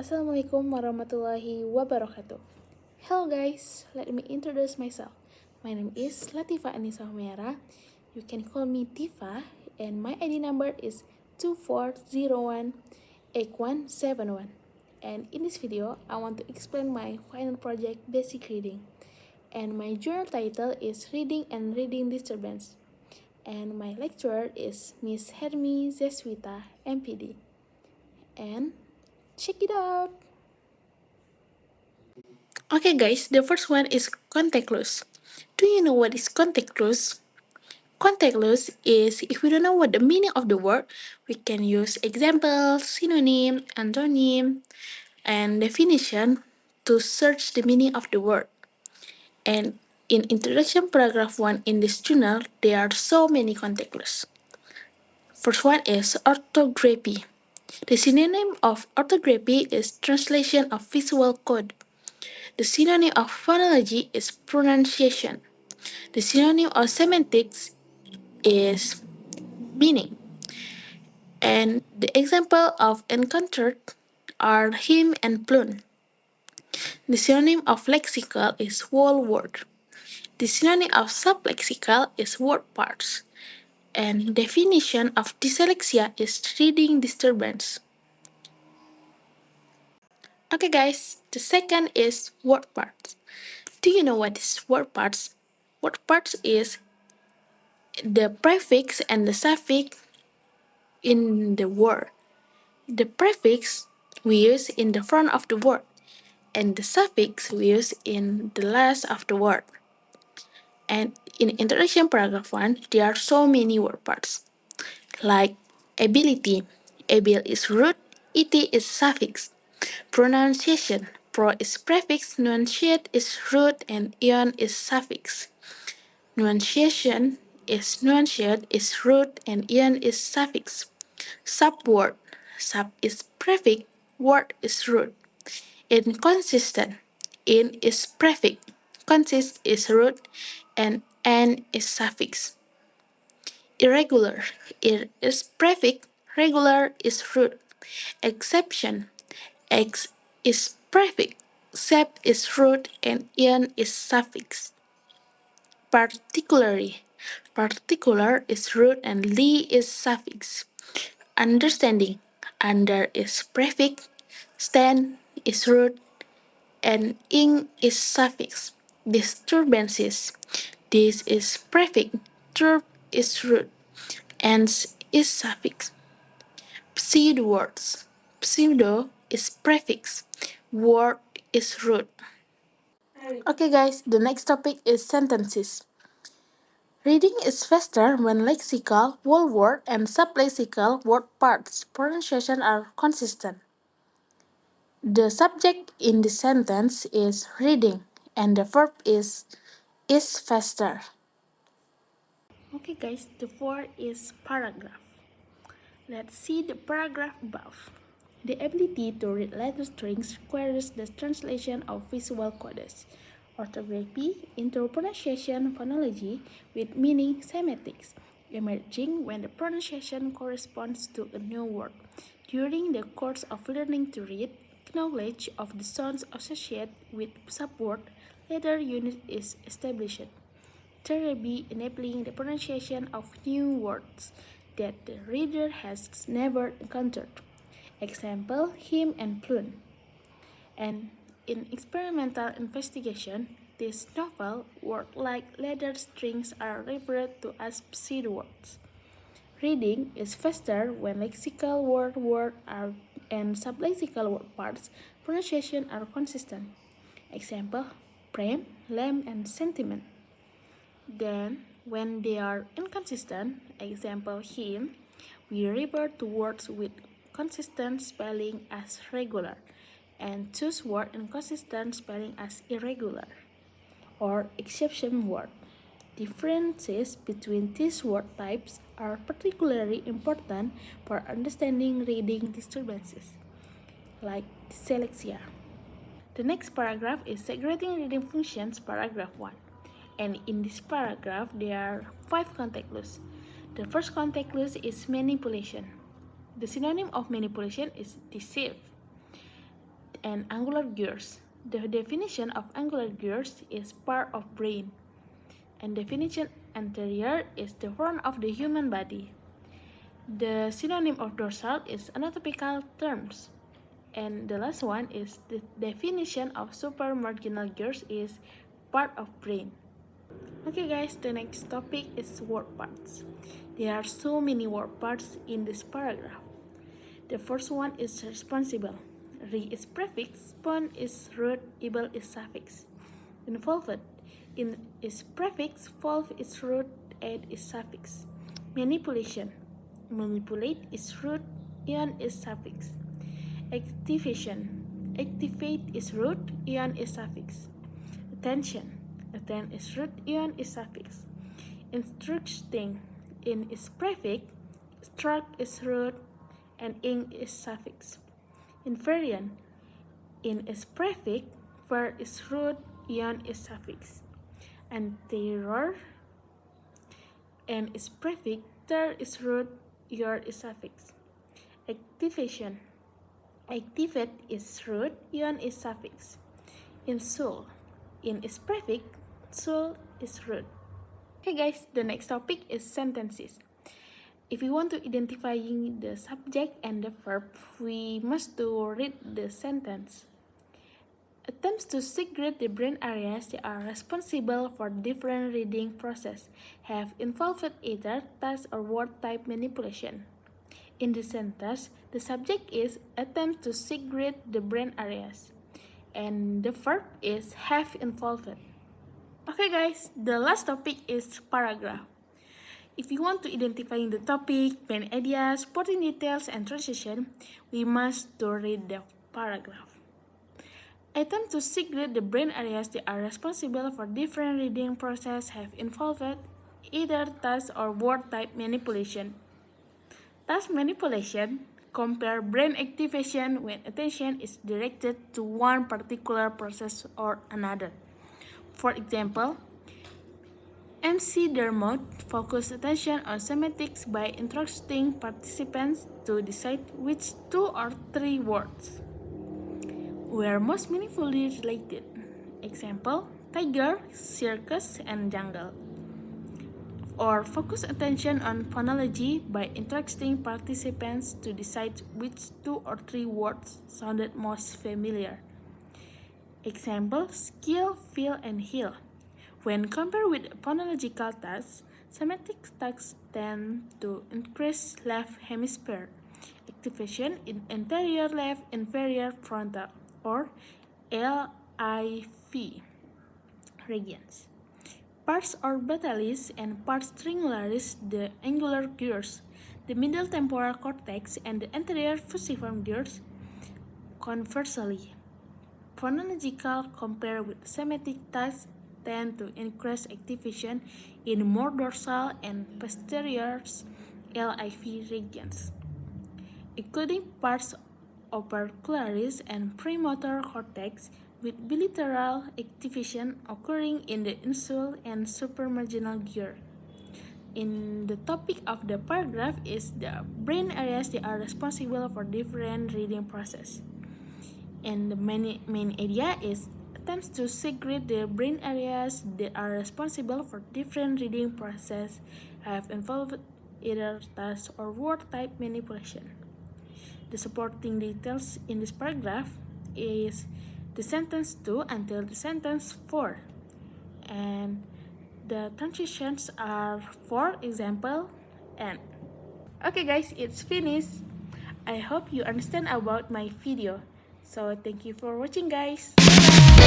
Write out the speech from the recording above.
Assalamualaikum warahmatullahi wabarakatuh. Hello guys, let me introduce myself. My name is Latifa Anissa Humaira. You can call me Tifa, and my ID number is 24018171. And in this video, I want to explain my final project Basic Reading. And my journal title is Reading and Reading Disturbance. And my lecturer is Miss Hermi Zeswita M.Pd. And check it out! Okay guys, the first one is context clues. Do you know what is context clues? Context clues is if we don't know what the meaning of the word, we can use examples, synonym, antonym, and definition to search the meaning of the word. And in introduction paragraph 1 in this journal, there are so many context clues. First one is orthography. The synonym of orthography is translation of visual code. The synonym of phonology is pronunciation. The synonym of semantics is meaning. And the example of encountered are him and plun. The synonym of lexical is whole word. The synonym of sublexical is word parts. And definition of dyslexia is reading disturbance. Okay guys, the second is word parts. Do you know what is word parts? Word parts is the prefix and the suffix in the word. The prefix we use in the front of the word, and the suffix we use in the last of the word. And in introduction paragraph 1, there are so many word parts, like ability. Able is root, it is suffix. Pronunciation. Pro is prefix, nunciate is root, and ion is suffix. Nunciation is nunciate is root, and ion is suffix. Subword. Sub is prefix, word is root. Inconsistent. In is prefix, consist is root, and n is suffix. Irregular. Ir is prefix, regular is root. Exception. X is prefix, sep is root, and ion is suffix. Particularly. Particular is root and li is suffix. Understanding. Under is prefix, stand is root, and ing is suffix. Disturbances. This is prefix, turb is root, ans is suffix. Pseudo words. Pseudo is prefix, word is root. Okay guys, the next topic is sentences. Reading is faster when lexical, whole word, and sublexical word parts pronunciation are consistent. The subject in the sentence is reading, and the verb is faster. Okay guys, the fourth is paragraph. Let's see the paragraph above. The ability to read letter strings requires the translation of visual codes, orthography into pronunciation phonology with meaning semantics, emerging when the pronunciation corresponds to a new word. During the course of learning to read, knowledge of the sounds associated with subword letter unit is established. Therapy enabling the pronunciation of new words that the reader has never encountered. Example, him and plun. And in experimental investigation, this novel word-like letter strings are referred to as pseudo-words. Reading is faster when lexical word are and sublexical word parts pronunciation are consistent. Example, prem, lamb, and sentiment. Then, when they are inconsistent, example him, we refer to words with consistent spelling as regular and choose word inconsistent spelling as irregular or exception word. Differences between these word types are particularly important for understanding reading disturbances, like dyslexia. The next paragraph is segregating reading functions, paragraph 1. And in this paragraph, there are 5 context clues. The first context clue is manipulation. The synonym of manipulation is deceive. and angular gears. The definition of angular gears is part of brain, and definition anterior is the front of the human body. The synonym of dorsal is anatomical terms. And the last one is the definition of supramarginal gears is part of brain. Okay guys, the next topic is word parts. There are so many word parts in this paragraph. The first one is responsible. Re is prefix, spon is root, able is suffix. Involved. In is prefix, volve is root, add is suffix. Manipulation. Manipulate is root, ion is suffix. Activation. Activate is root, ion is suffix. Attention. Attend is root, ion is suffix. Instructing. In is prefix, struct is root, and ing is suffix. Invariant. In is prefix, ver is root, ion is suffix. Anterior. N is prefix, ter is root, ior is suffix. Activation. Activate is root, ion is suffix. Insult. In is prefix, sul is root. Okay guys, the next topic is sentences. If we want to identifying the subject and the verb, we must to read the sentence. Attempts to segregate the brain areas that are responsible for different reading process have involved either task or word type manipulation. In this sentence, the subject is attempt to segregate the brain areas, and the verb is have involved. Okay guys, the last topic is paragraph. If you want to identify the topic, main ideas, supporting details, and transition, we must to read the paragraph. Attempt to segregate the brain areas that are responsible for different reading process have involved either task or word type manipulation. Task manipulation compare brain activation when attention is directed to one particular process or another. For example, MC Dermot focused attention on semantics by instructing participants to decide which 2 or 3 words were most meaningfully related. Example, tiger, circus, and jungle. Or focus attention on phonology by instructing participants to decide which 2 or 3 words sounded most familiar. Example, skill, feel, and heal. When compared with phonological tasks, semantic tasks tend to increase left hemisphere activation in anterior left inferior frontal or LIV regions. Pars orbitalis and pars triangularis, the angular gears, the middle temporal cortex, and the anterior fusiform gears. Conversely, phonological compared with semantic tasks tend to increase activation in more dorsal and posterior LIV regions, including pars opercularis and premotor cortex, with bilateral activation occurring in the insula and supramarginal gear. In the topic of the paragraph is the brain areas that are responsible for different reading process. And the main idea is attempts to segregate the brain areas that are responsible for different reading process have involved either task or word type manipulation. The supporting details in this paragraph is the sentence 2 until the sentence 4, and the transitions are for example and. Okay guys, it's finished. I hope you understand about my video. So thank you for watching guys. Bye bye.